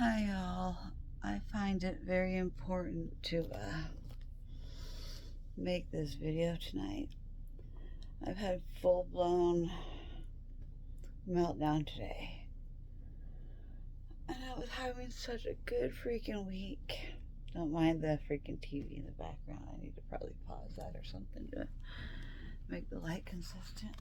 Hi, all. I find it very important to make this video tonight. I've had full-blown meltdown today. And I was having such a good freaking week. Don't mind the freaking TV in the background. I need to probably pause that or something to make the light consistent.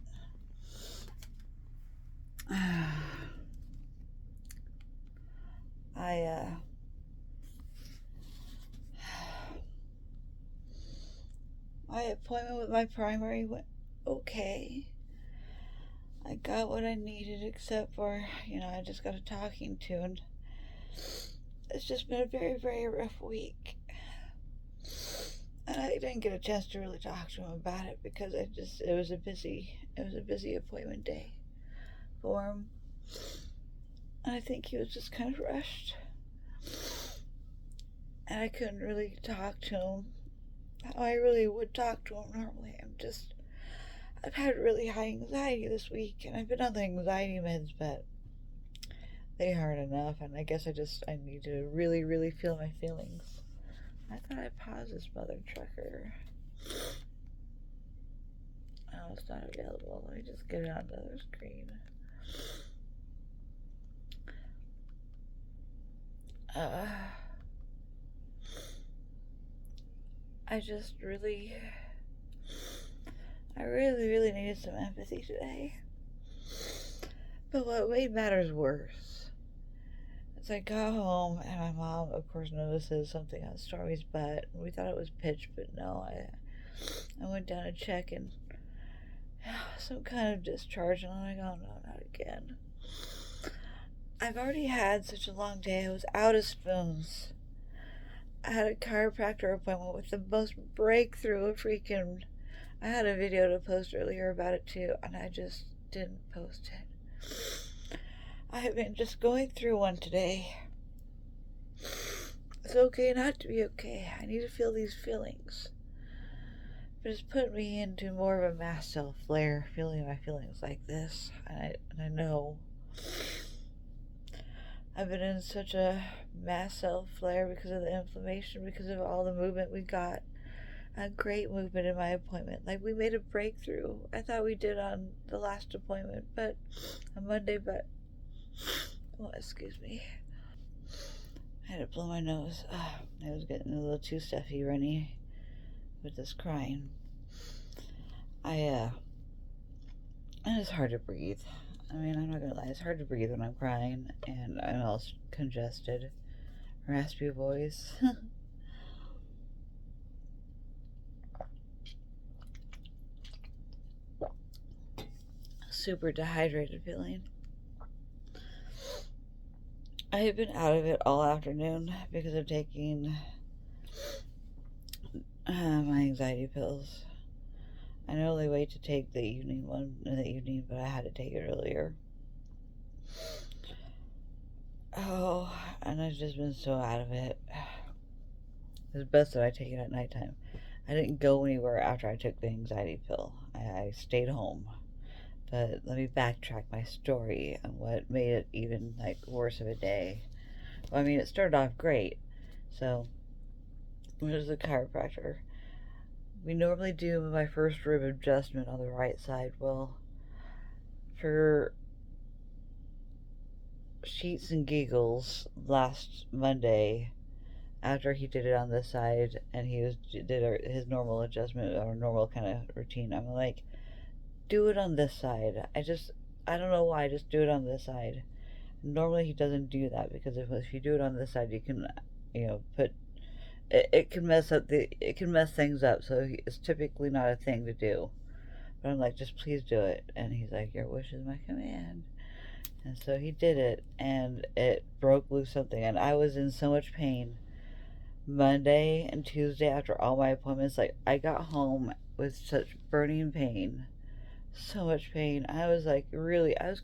My appointment with my primary went okay. I got what I needed, except for, I just got a talking to, and it's just been a very, very rough week. And I didn't get a chance to really talk to him about it because it was a busy appointment day for him. And I think he was just kind of rushed. And I couldn't really talk to him how I really would talk to him normally. I've had really high anxiety this week, and I've been on the anxiety meds, but they aren't enough, and I guess I need to really, really feel my feelings. I thought I'd pause this mother trucker. Oh, it's not available. Let me just get it on the other screen. I really needed some empathy today. But what made matters worse is I got home and my mom, of course, notices something on Stormy's butt. We thought it was pitch, but no. I went down to check and some kind of discharge, and I'm like, oh no, not again. I've already had such a long day. I was out of spoons. I had a chiropractor appointment with the most breakthrough freaking... I had a video to post earlier about it too, and I just didn't post it. I have been just going through one today. It's okay not to be okay. I need to feel these feelings. But it's put me into more of a mast cell flare, feeling my feelings like this. And I know I've been in such a mast cell flare because of the inflammation, because of all the movement we got. A great movement in my appointment. Like, we made a breakthrough. I thought we did on the last appointment, but on Monday, oh, excuse me. I had to blow my nose. I was getting a little too stuffy, runny with this crying. And it's hard to breathe. I mean, I'm not gonna lie, it's hard to breathe when I'm crying, and I'm all congested, raspy voice. Super dehydrated feeling. I have been out of it all afternoon because of taking my anxiety pills. I normally wait to take the evening one in the evening, but I had to take it earlier. Oh, and I've just been so out of it. It's best that I take it at nighttime. I didn't go anywhere after I took the anxiety pill. I stayed home. But let me backtrack my story on what made it even, worse of a day. Well, I mean, it started off great. So, there's the chiropractor. We normally do my first rib adjustment on the right side. Well, for sheets and giggles, last Monday, after he did it on this side, and did his normal adjustment, or normal kind of routine, I'm like, do it on this side. I don't know why, just do it on this side. Normally he doesn't do that, because if you do it on this side, you can, put, it can mess things up, so it's typically not a thing to do. But I'm like, just please do it. And he's like, your wish is my command. And so he did it, and it broke loose something, and I was in so much pain Monday and Tuesday after all my appointments. Like, I got home with such burning pain. So much pain. I was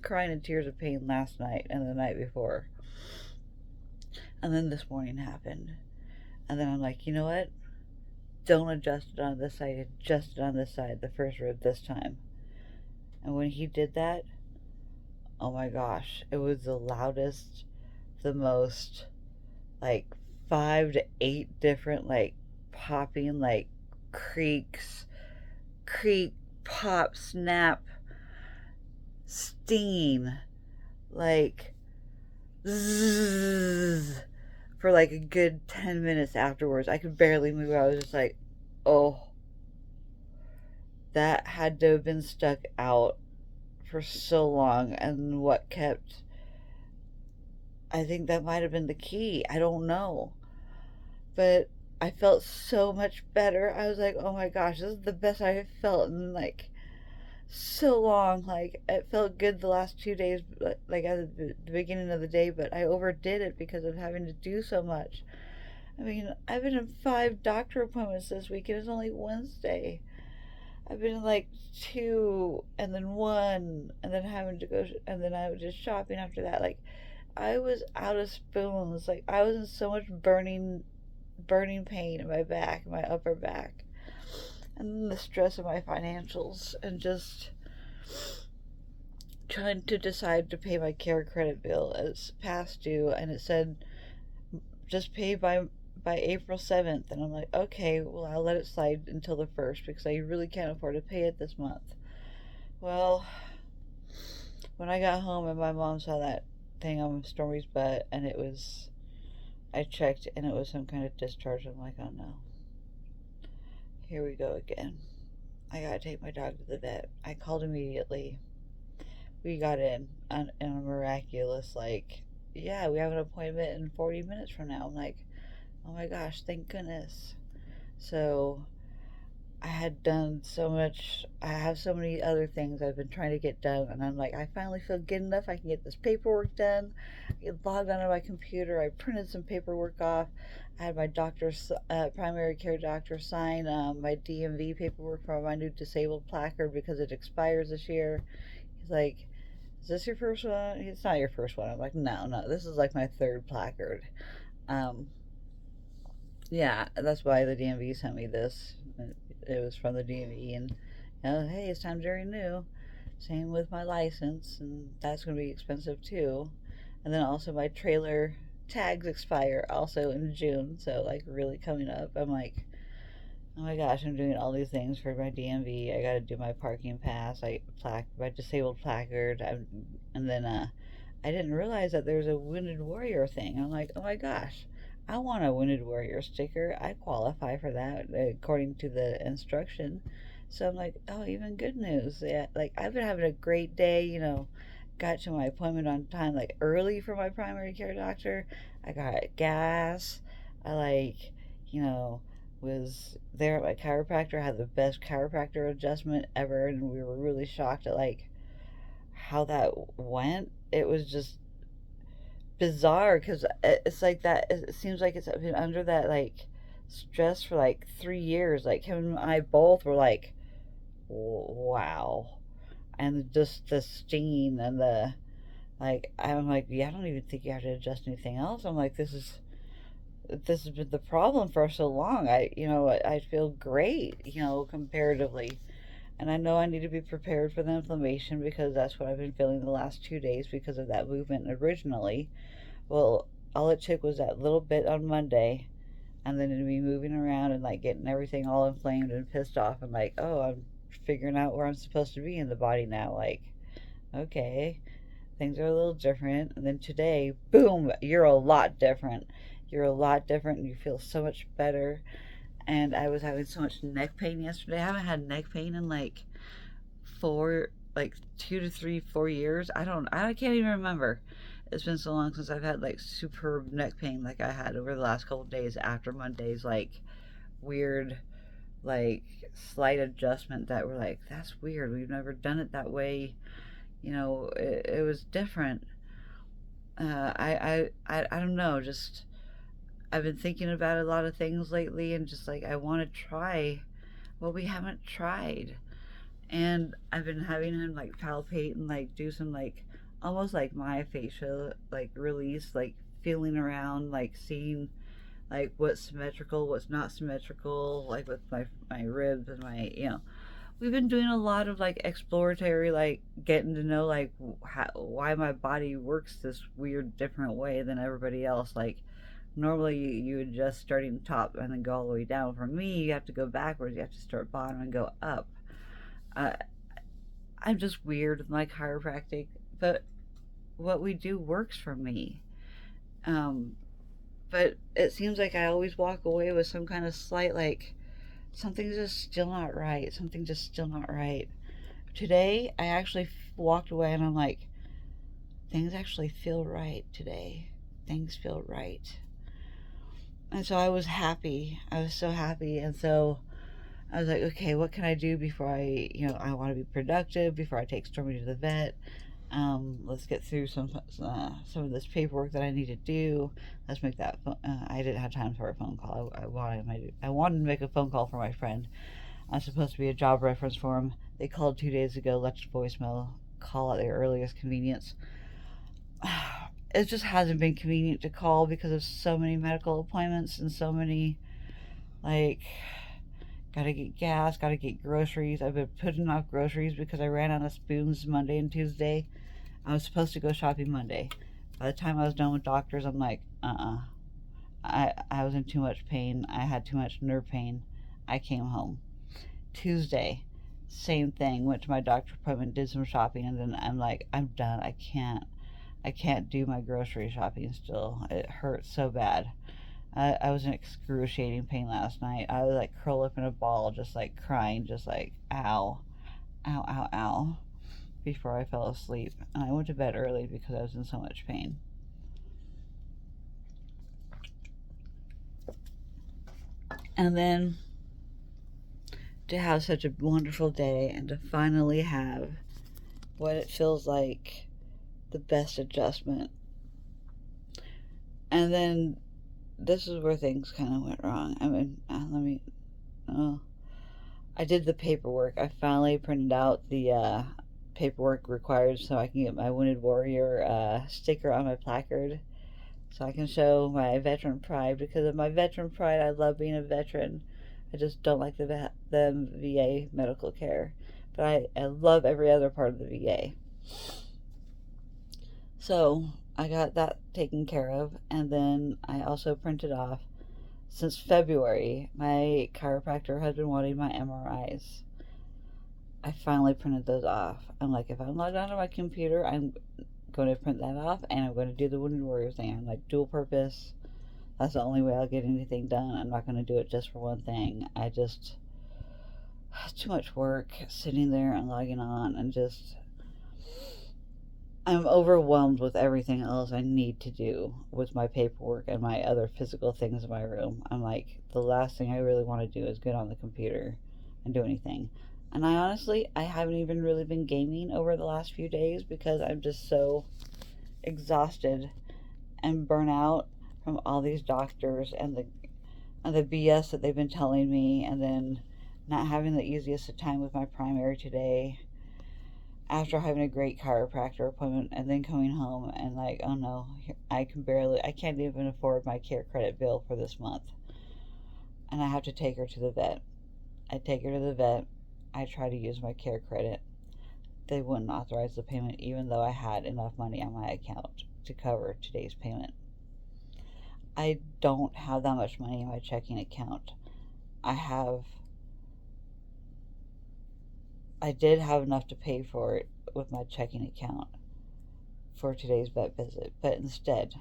crying in tears of pain last night and the night before. And then this morning happened. And then I'm like, you know what? Don't adjust it on this side. Adjust it on this side, the first rib this time. And when he did that, oh my gosh, it was the loudest the most, like, 5 to 8 different, like, popping, like, creaks, creak, pop, snap, stinging, like, zzz, for like a good 10 minutes afterwards. I could barely move. I was just like, oh, that had to have been stuck out for so long. And what kept, I think that might have been the key. I don't know. But I felt so much better. I was like, oh my gosh, this is the best I have felt in like so long. Like, it felt good the last 2 days, like at the beginning of the day, but I overdid it because of having to do so much. I mean, I've been in 5 doctor appointments this week, and it's only Wednesday. I've been in like 2, and then 1, and then having to go, and then I was just shopping after that. Like, I was out of spoons. Like, I was in so much burning pain in my back, my upper back, and then the stress of my financials, and just trying to decide to pay my care credit bill. It's past due, and it said just pay by April 7th, and I'm like, okay, well, I'll let it slide until the 1st because I really can't afford to pay it this month. Well, when I got home and my mom saw that thing on Stormy's butt, and it was, I checked and it was some kind of discharge. I'm like, oh no, here we go again. I gotta take my dog to the vet. I called immediately. We got in on a miraculous, like, yeah, we have an appointment in 40 minutes from now. I'm like, oh my gosh, thank goodness. So I had done so much. I have so many other things I've been trying to get done, and I'm like, I finally feel good enough. I can get this paperwork done. I get logged onto my computer. I printed some paperwork off. I had my doctor's primary care doctor sign my DMV paperwork for my new disabled placard because it expires this year. He's like, "Is this your first one?" It's not your first one. I'm like, no, this is like my 3rd placard. Um, yeah, that's why the DMV sent me this. It was from the DMV, and hey, it's time to renew. Same with my license, and that's going to be expensive too. And then also my trailer tags expire also in June, so like really coming up. I'm like, oh my gosh, I'm doing all these things for my DMV. I got to do my parking pass, my disabled placard, and then I didn't realize that there's a Wounded Warrior thing. I'm like, oh my gosh, I want a Wounded Warrior sticker. I qualify for that according to the instruction. So I'm like, oh, even good news. Yeah, like, I've been having a great day, got to my appointment on time, like early for my primary care doctor. I got gas. I was there at my chiropractor. I had the best chiropractor adjustment ever, and we were really shocked at like how that went. It was just bizarre because it's like that. It seems like it's been under that like stress for like 3 years. Like, him and I both were like, wow, and just the stinging and the, like, I'm like, yeah, I don't even think you have to adjust anything else. I'm like, this has been the problem for so long. I feel great, comparatively. And I know I need to be prepared for the inflammation because that's what I've been feeling the last 2 days because of that movement originally. Well, all it took was that little bit on Monday, and then it'd be moving around and like getting everything all inflamed and pissed off, and like, oh, I'm figuring out where I'm supposed to be in the body now. Like, okay, things are a little different. And then today, boom, you're a lot different. You're a lot different, and you feel so much better. And I was having so much neck pain yesterday. I haven't had neck pain in like 2 to 3, 4 years. I can't even remember. It's been so long since I've had like superb neck pain like I had over the last couple of days after Monday's like weird, like, slight adjustment that we're like, that's weird. We've never done it that way. It was different. I don't know. Just, I've been thinking about a lot of things lately, and just like, I want to try what we haven't tried. And I've been having him like palpate and like do some like almost like myofascia like release, like feeling around, like seeing like what's symmetrical, what's not symmetrical, like with my ribs and my we've been doing a lot of like exploratory, like getting to know like why my body works this weird different way than everybody else. Like normally you would just starting top and then go all the way down. For me, you have to go backwards. You have to start bottom and go up. uh, I'm just weird with my chiropractic, but what we do works for me. um, but it seems like I always walk away with some kind of slight like something's just still not right. Something's just still not right. Today, I actually walked away and I'm like, things actually feel right today. Things feel right. And so I was happy. I was so happy. And so I was like, okay, what can I do before I want to be productive, before I take Stormy to the vet? Let's get through some of this paperwork that I need to do. Let's make that. I didn't have time for a phone call. I wanted to make a phone call for my friend. I'm supposed to be a job reference for him. They called 2 days ago, left a voicemail, call at their earliest convenience. It just hasn't been convenient to call because of so many medical appointments and so many, like, gotta get gas, gotta get groceries. I've been putting off groceries because I ran out of spoons Monday and Tuesday. I was supposed to go shopping Monday. By the time I was done with doctors, I'm like, I was in too much pain. I had too much nerve pain. I came home. Tuesday, same thing. Went to my doctor appointment, did some shopping, and then I'm like, I'm done. I can't do my grocery shopping still. It hurts so bad. I was in excruciating pain last night. I was like curled up in a ball, just like crying, just like ow, ow, ow, ow, before I fell asleep. And I went to bed early because I was in so much pain. And then to have such a wonderful day and to finally have what it feels like the best adjustment. And then this is where things kind of went wrong. I mean, I did the paperwork. I finally printed out the paperwork required so I can get my Wounded Warrior sticker on my placard, so I can show my veteran pride. Because of my veteran pride, I love being a veteran. I just don't like the VA medical care, but I love every other part of the VA. So I got that taken care of, and then I also printed off. Since February, my chiropractor has been wanting my MRIs. I finally printed those off. I'm like, if I'm logged onto my computer, I'm going to print that off, and I'm going to do the Wounded Warrior thing. I'm like, dual purpose. That's the only way I'll get anything done. I'm not going to do it just for one thing. It's too much work sitting there and logging on, and just I'm overwhelmed with everything else I need to do with my paperwork and my other physical things in my room. I'm like, the last thing I really want to do is get on the computer and do anything. And I haven't even really been gaming over the last few days because I'm just so exhausted and burnt out from all these doctors and the BS that they've been telling me, and then not having the easiest of time with my primary today after having a great chiropractor appointment, and then coming home and like, oh no, I can't even afford my care credit bill for this month, and I have to take her to the vet. I take her to the vet. I try to use my care credit. They wouldn't authorize the payment even though I had enough money on my account to cover today's payment. I don't have that much money in my checking account. I did have enough to pay for it with my checking account for today's vet visit, but instead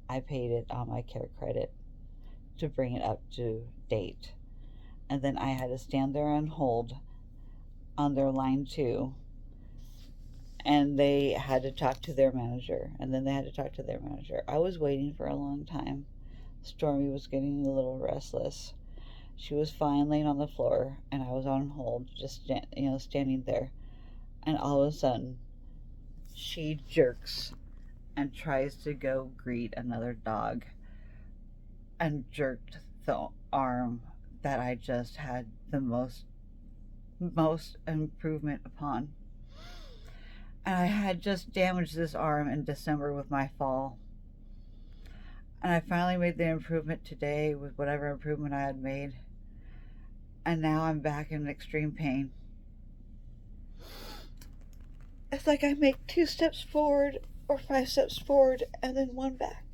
I paid it on my care credit to bring it up to date. And then I had to stand there and hold on their line 2, and they had to talk to their manager, and then they had to talk to their manager. I was waiting for a long time. Stormy was getting a little restless. She was fine laying on the floor, and I was on hold, just standing there. And all of a sudden, she jerks and tries to go greet another dog, and jerked the arm that I just had the most improvement upon. And I had just damaged this arm in December with my fall. And I finally made the improvement today with whatever improvement I had made. And now I'm back in extreme pain. It's like I make 2 steps forward or 5 steps forward and then 1 back.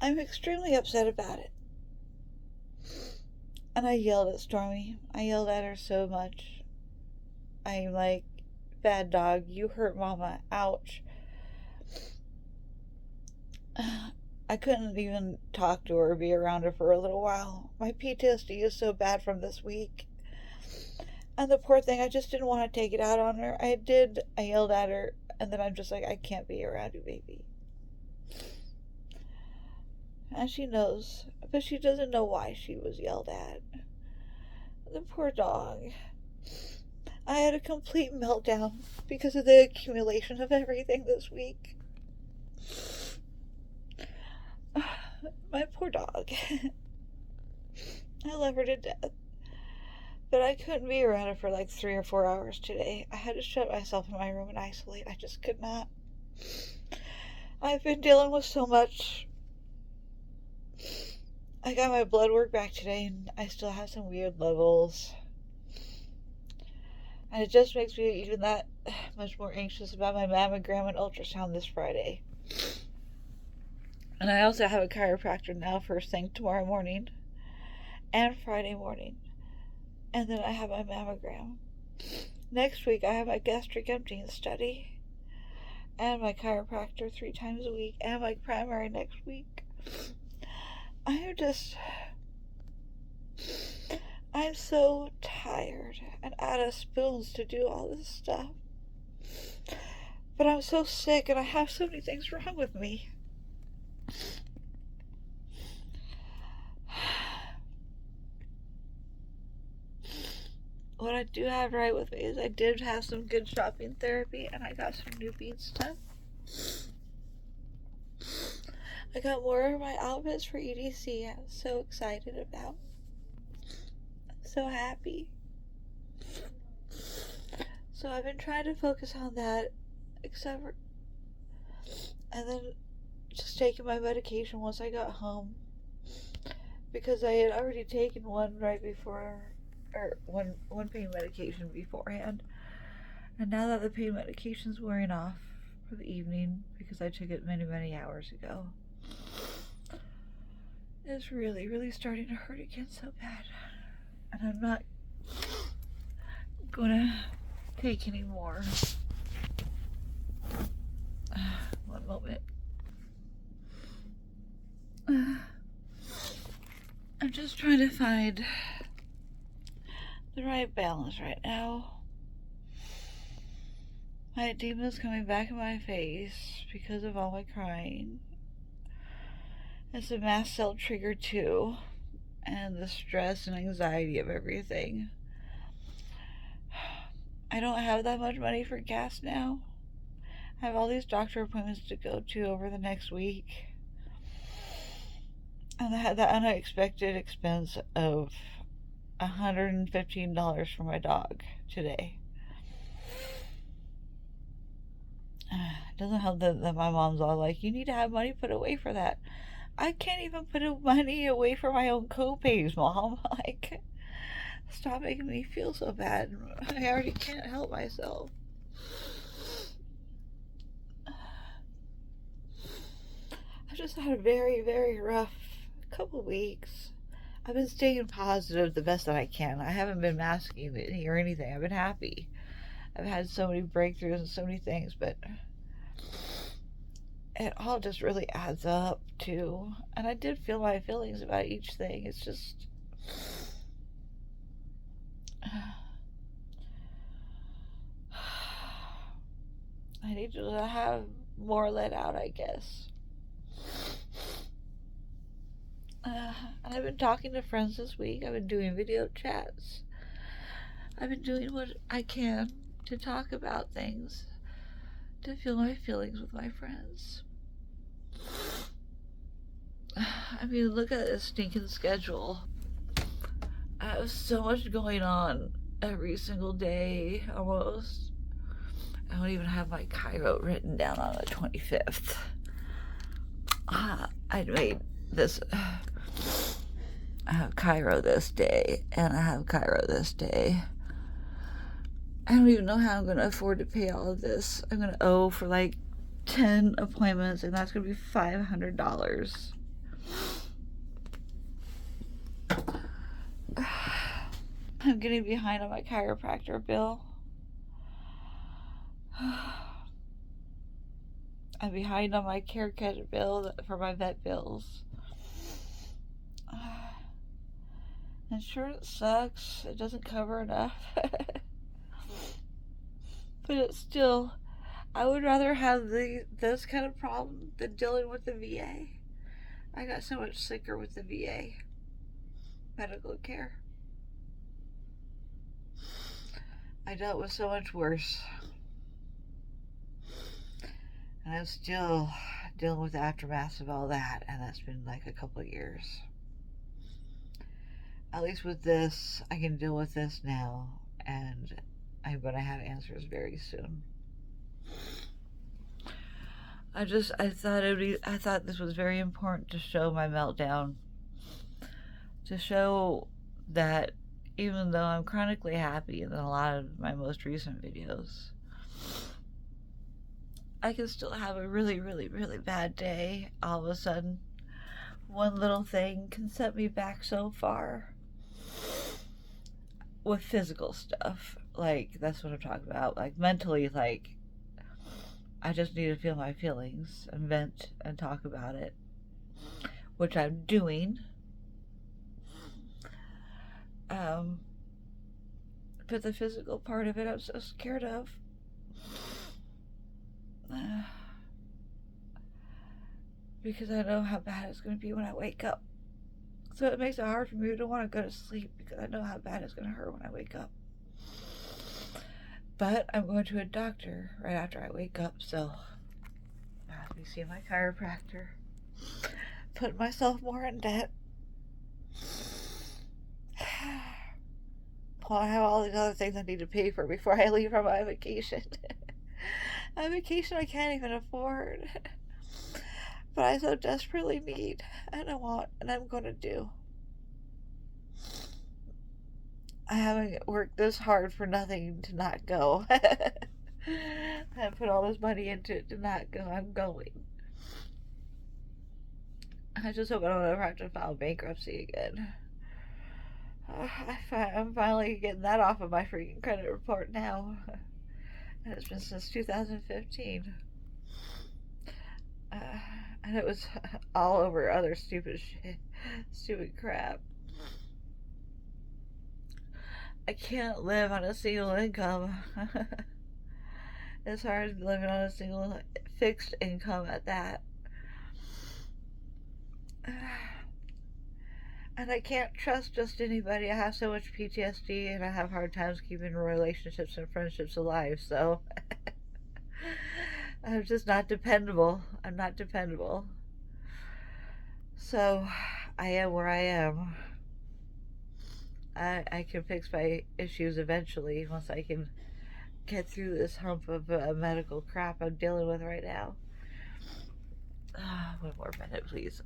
I'm extremely upset about it. And I yelled at Stormy. I yelled at her so much. I'm like, bad dog, you hurt Mama. Ouch. I couldn't even talk to her or be around her for a little while. My PTSD is so bad from this week. And the poor thing, I just didn't want to take it out on her. I yelled at her, and then I'm just like, I can't be around you, baby. And she knows, but she doesn't know why she was yelled at. The poor dog. I had a complete meltdown because of the accumulation of everything this week. My poor dog. I love her to death. But I couldn't be around her for like 3 or 4 hours today. I had to shut myself in my room and isolate. I just could not. I've been dealing with so much. I got my blood work back today and I still have some weird levels. And it just makes me even that much more anxious about my mammogram and ultrasound this Friday. And I also have a chiropractor now first thing tomorrow morning and Friday morning. And then I have my mammogram. Next week I have my gastric emptying study and my chiropractor 3 times a week and my primary next week. I'm so tired and out of spoons to do all this stuff. But I'm so sick and I have so many things wrong with me. What I do have right with me is I did have some good shopping therapy and I got some new bead stuff. I got more of my outfits for EDC. I'm so excited about. I'm so happy. So I've been trying to focus on that, and then just taking my medication once I got home, because I had already taken one right before, or one pain medication beforehand, and now that the pain medication's wearing off for the evening, because I took it many hours ago, it's really, really starting to hurt again so bad, and I'm not gonna take any more. One moment. I'm just trying to find the right balance right now. My edema's coming back in my face because of all my crying. It's a mast cell trigger too, and the stress and anxiety of everything. I don't have that much money for gas now. I have all these doctor appointments to go to over the next week. And I had that unexpected expense of $115 for my dog today. It doesn't help that my mom's all like, you need to have money put away for that. I can't even put money away for my own co-pays, Mom. Like, stop making me feel so bad. I already can't help myself. I've just had a very, very rough couple weeks. I've been staying positive the best that I can. I haven't been masking it or anything. I've been happy. I've had so many breakthroughs and so many things, but it all just really adds up too. And I did feel my feelings about each thing. It's just I need to have more let out, I guess. And I've been talking to friends this week. I've been doing video chats. I've been doing what I can to talk about things, to feel my feelings with my friends. I mean, look at this stinking schedule. I have so much going on every single day, almost. I don't even have my chiro written down on the 25th. I made this I have chiro this day, and I have chiro this day. I don't even know how I'm going to afford to pay all of this. I'm going to owe for like 10 appointments, and that's going to be $500. I'm getting behind on my chiropractor bill. I'm behind on my CareCredit bill for my vet bills. Insurance sucks. It doesn't cover enough. But it's still, I would rather have those kind of problems than dealing with the VA. I got so much sicker with the VA medical care. I dealt with so much worse. And I'm still dealing with the aftermath of all that, and that's been like a couple of years. At least with this, I can deal with this now, and I'm going to have answers very soon. I thought this was very important to show my meltdown, to show that even though I'm chronically happy in a lot of my most recent videos, I can still have a really, really, really bad day. All of a sudden, one little thing can set me back so far with physical stuff. Like, that's what I'm talking about. Like, mentally, like, I just need to feel my feelings and vent and talk about it, which I'm doing. But the physical part of it, I'm so scared of. Because I know how bad it's going to be when I wake up. So it makes it hard for me to want to go to sleep because I know how bad it's going to hurt when I wake up. But I'm going to a doctor right after I wake up, so let me see my chiropractor. Put myself more in debt. Well, I have all these other things I need to pay for before I leave on my vacation. A vacation I can't even afford. But I so desperately need, and I want, and I'm going to do. I haven't worked this hard for nothing to not go. I put all this money into it to not go. I'm going. I just hope I don't ever have to file bankruptcy again. I'm finally getting that off of my freaking credit report now. And it's been since 2015. And it was all over other stupid shit. Stupid crap. I can't live on a single income. It's hard living on a single fixed income at that. And I can't trust just anybody. I have so much PTSD and I have hard times keeping relationships and friendships alive, so I'm just not dependable. I'm not dependable. So I am where I am. I can fix my issues eventually once I can get through this hump of medical crap I'm dealing with right now. One more minute, please.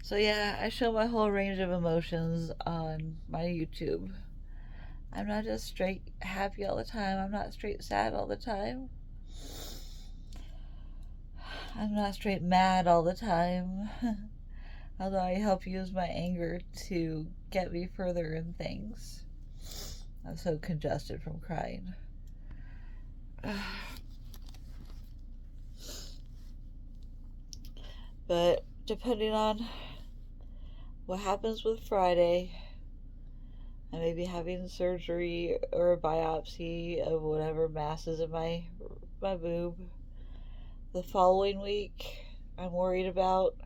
So yeah, I show my whole range of emotions on my YouTube. I'm not just straight happy all the time. I'm not straight sad all the time. I'm not straight mad all the time. Although I help use my anger to get me further in things. I'm so congested from crying. But depending on what happens with Friday, I may be having surgery or a biopsy of whatever mass is in my boob. The following week, I'm worried about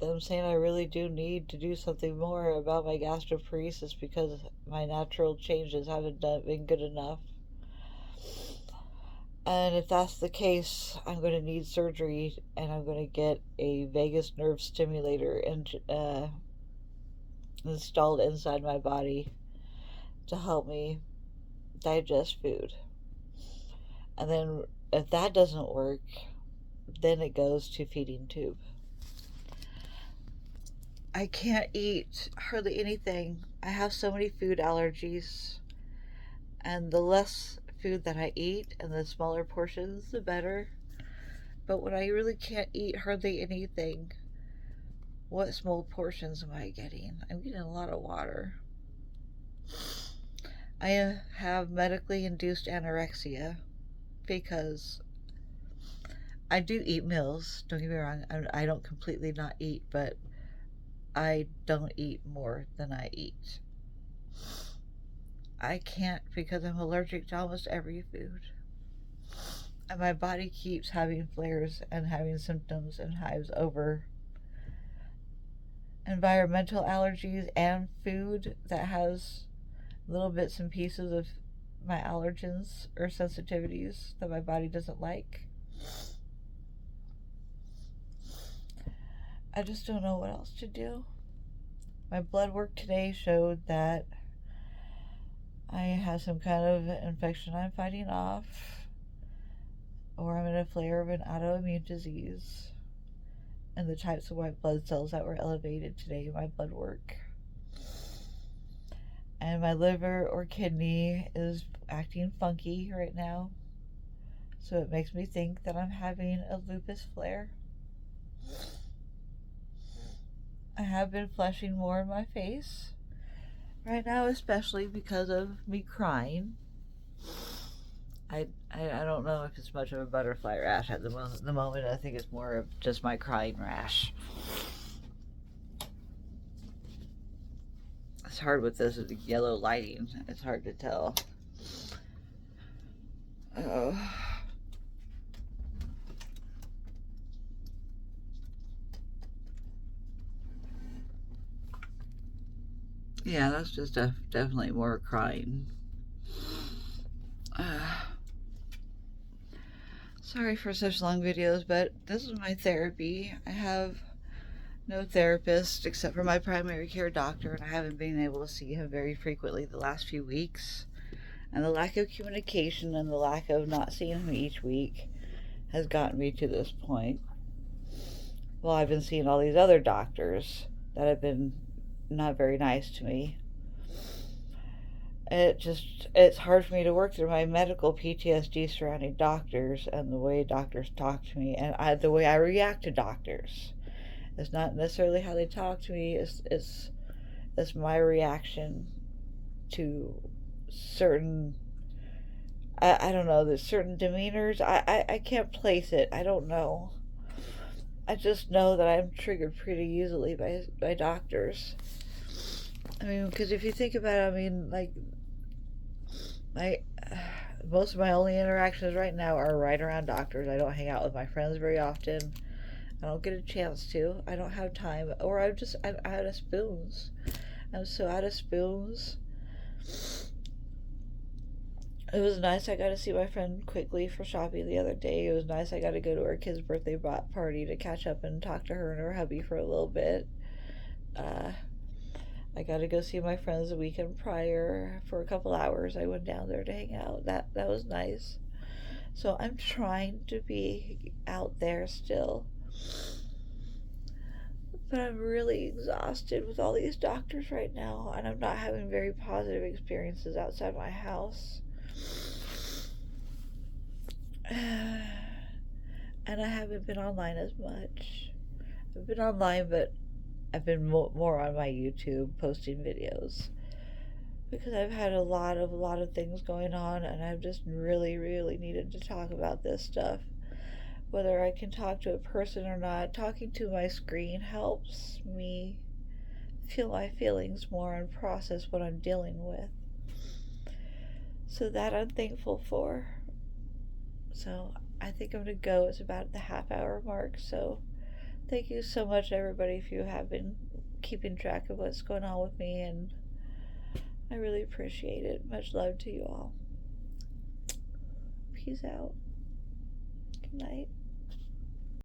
them saying I really do need to do something more about my gastroparesis because my natural changes haven't been good enough. And if that's the case, I'm going to need surgery and I'm going to get a vagus nerve stimulator installed inside my body to help me digest food. And then if that doesn't work, then it goes to feeding tube. I can't eat hardly anything. I have so many food allergies, and the less food that I eat and the smaller portions, the better. But when I really can't eat hardly anything, what small portions am I getting? I'm getting a lot of water. I have medically induced anorexia because I do eat meals. Don't get me wrong. I don't completely not eat, but I don't eat more than I eat. I can't because I'm allergic to almost every food. And my body keeps having flares and having symptoms and hives over environmental allergies and food that has little bits and pieces of my allergens or sensitivities that my body doesn't like. I just don't know what else to do. My blood work today showed that I have some kind of infection I'm fighting off, or I'm in a flare of an autoimmune disease, and the types of white blood cells that were elevated today in my blood work. And my liver or kidney is acting funky right now, so it makes me think that I'm having a lupus flare. I have been flushing more in my face right now, especially because of me crying. I don't know if it's much of a butterfly rash at the moment. I think it's more of just my crying rash. It's hard with this yellow lighting. It's hard to tell. Oh. Yeah, that's just definitely more crying. Sorry for such long videos, but this is my therapy. I have no therapist except for my primary care doctor, and I haven't been able to see him very frequently the last few weeks. And the lack of communication and the lack of not seeing him each week has gotten me to this point. Well, I've been seeing all these other doctors that have been not very nice to me. It's hard for me to work through my medical PTSD surrounding doctors and the way doctors talk to me and the way I react to doctors. It's not necessarily how they talk to me. It's my reaction to certain. I don't know. There's certain demeanors. I can't place it. I don't know. I just know that I'm triggered pretty easily by doctors. I mean, because if you think about it, I mean, like, most of my only interactions right now are right around doctors. I don't hang out with my friends very often. I don't get a chance to. I don't have time. Or I'm out of spoons. I'm so out of spoons. It was nice I got to see my friend quickly for shopping the other day. It was nice I got to go to her kid's birthday party to catch up and talk to her and her hubby for a little bit. I got to go see my friends the weekend prior for a couple hours. I went down there to hang out. That was nice. So I'm trying to be out there still. But I'm really exhausted with all these doctors right now, and I'm not having very positive experiences outside my house. And I haven't been online as much. I've been online, but I've been more on my YouTube posting videos because I've had a lot of things going on, and I've just really needed to talk about this stuff. Whether I can talk to a person or not, talking to my screen helps me feel my feelings more and process what I'm dealing with. So that I'm thankful for. So I think I'm going to go. It's about the half-hour mark, so thank you so much, everybody, if you have been keeping track of what's going on with me, and I really appreciate it. Much love to you all. Peace out. Good night.